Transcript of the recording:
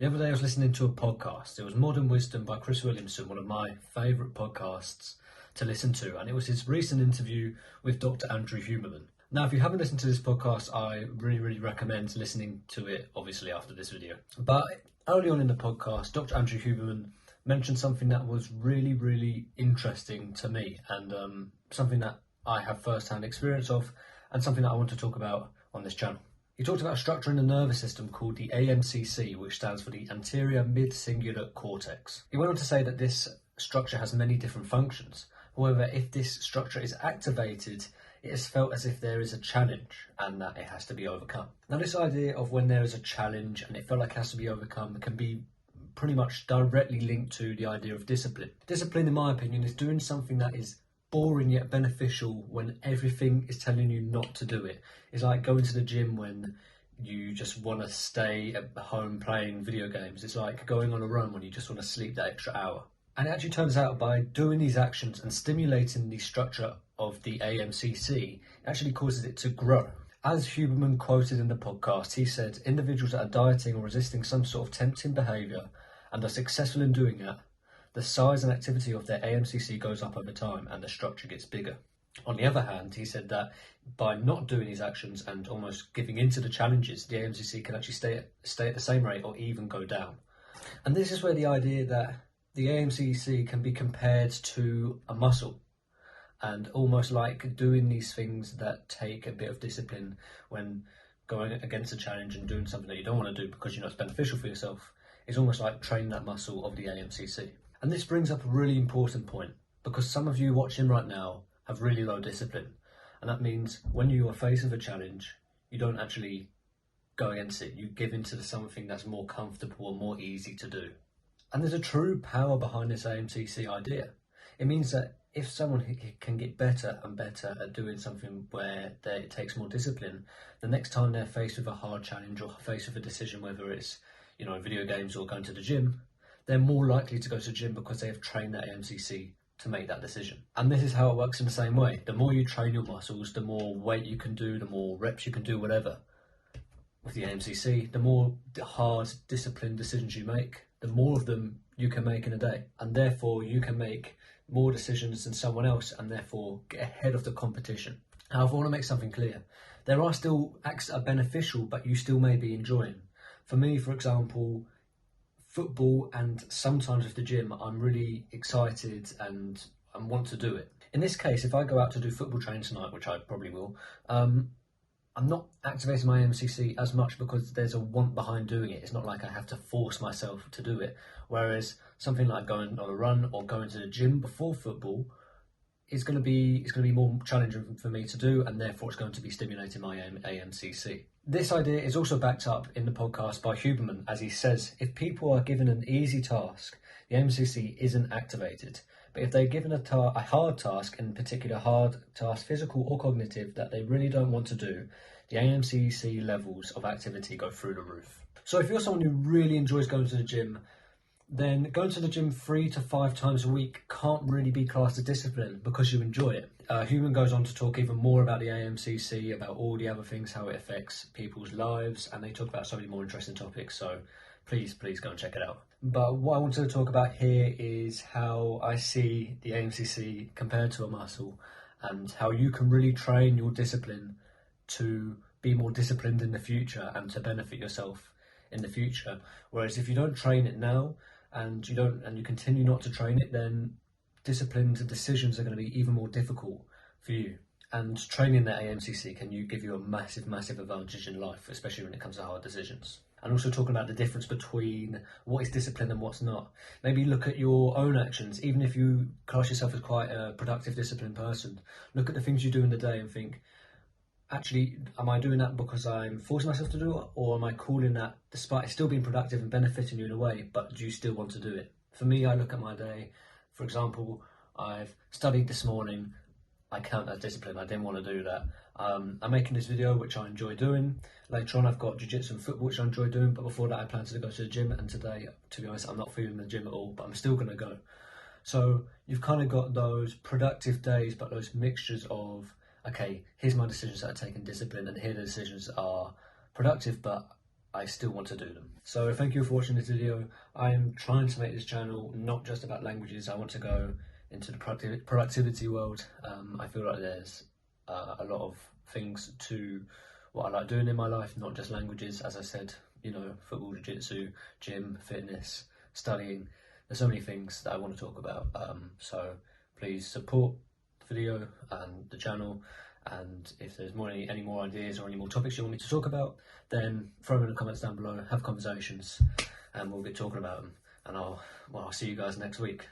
The other day I was listening to a podcast. It was Modern Wisdom by Chris Williamson, one of my favourite podcasts to listen to, and it was his recent interview with Dr. Andrew Huberman. Now, if you haven't listened to this podcast, I really recommend listening to it, obviously, after this video. But early on in the podcast, Dr. Andrew Huberman mentioned something that was really interesting to me, and something that I have first-hand experience of, and something that I want to talk about on this channel. He talked about a structure in the nervous system called the AMCC, which stands for the anterior mid-cingulate cortex. He went on to say that this structure has many different functions. However, if this structure is activated, it is felt as if there is a challenge and that it has to be overcome. Now, this idea of when there is a challenge and it felt like it has to be overcome can be pretty much directly linked to the idea of discipline. Discipline, in my opinion, is doing something that is boring yet beneficial when everything is telling you not to do it. It's like going to the gym when you just want to stay at home playing video games. It's like going on a run when you just want to sleep that extra hour. And it actually turns out by doing these actions and stimulating the structure of the AMCC, it actually causes it to grow. As Huberman quoted in the podcast, he said, individuals that are dieting or resisting some sort of tempting behaviour and are successful in doing that, the size and activity of their AMCC goes up over time and the structure gets bigger. On the other hand, he said that by not doing these actions and almost giving into the challenges, the AMCC can actually stay at the same rate or even go down. And this is where the idea that the AMCC can be compared to a muscle, and almost like doing these things that take a bit of discipline when going against a challenge and doing something that you don't want to do because you know it's beneficial for yourself, is almost like training that muscle of the AMCC. And this brings up a really important point, because some of you watching right now have really low discipline, and that means when you are faced with a challenge, you don't actually go against it. You give into something that's more comfortable or more easy to do. And there's a true power behind this AMCC idea. It means that if someone can get better and better at doing something where it takes more discipline, the next time they're faced with a hard challenge or faced with a decision, whether it's video games or going to the gym, they're more likely to go to the gym because they have trained that AMCC to make that decision. And this is how it works in the same way. The more you train your muscles, the more weight you can do, the more reps you can do, whatever. With the AMCC, the more hard, disciplined decisions you make, the more of them you can make in a day. And therefore, you can make more decisions than someone else and therefore get ahead of the competition. However, I want to make something clear. There are still acts that are beneficial, but you still may be enjoying. For me, for example, football and sometimes with the gym, I'm really excited and want to do it. In this case, if I go out to do football training tonight, which I probably will, I'm not activating my AMCC as much because there's a want behind doing it. It's not like I have to force myself to do it. Whereas something like going on a run or going to the gym before football is going to be more challenging for me to do, and therefore it's going to be stimulating my AMCC. This idea is also backed up in the podcast by Huberman, as he says, if people are given an easy task, the AMCC isn't activated. But if they're given a hard task, in particular hard task, physical or cognitive, that they really don't want to do, the AMCC levels of activity go through the roof. So if you're someone who really enjoys going to the gym, then going to the gym 3 to 5 times a week can't really be classed as discipline because you enjoy it. Huberman goes on to talk even more about the AMCC, about all the other things, how it affects people's lives, and they talk about so many more interesting topics, so please go and check it out. But what I wanted to talk about here is how I see the AMCC compared to a muscle, and how you can really train your discipline to be more disciplined in the future and to benefit yourself in the future. Whereas if you don't train it now and you continue not to train it, then disciplined decisions are going to be even more difficult for you. And training that AMCC can give you a massive advantage in life, especially when it comes to hard decisions. And also talking about the difference between what is discipline and what's not. Maybe look at your own actions, even if you class yourself as quite a productive, disciplined person. Look at the things you do in the day and think, actually, am I doing that because I'm forcing myself to do it, or am I calling that despite it still being productive and benefiting you in a way, but do you still want to do it? For me, I look at my day, for example, I've studied this morning, I count that discipline, I didn't want to do that. I'm making this video, which I enjoy doing. Later on, I've got jiu-jitsu and football, which I enjoy doing, but before that, I plan to go to the gym, and today, to be honest, I'm not feeling the gym at all, but I'm still going to go. So you've kind of got those productive days, but those mixtures of, okay, here's my decisions that are taking discipline, and here the decisions are productive, but I still want to do them. So thank you for watching this video. I'm trying to make this channel not just about languages. I want to go into the productivity world. I feel like there's a lot of things to what I like doing in my life, not just languages. As I said, you know, football, jiu-jitsu, gym, fitness, studying. There's so many things that I want to talk about. So please support the video and the channel. And if there's any more ideas or any more topics you want me to talk about, then throw them in the comments down below, have conversations, and we'll get talking about them. And I'll see you guys next week.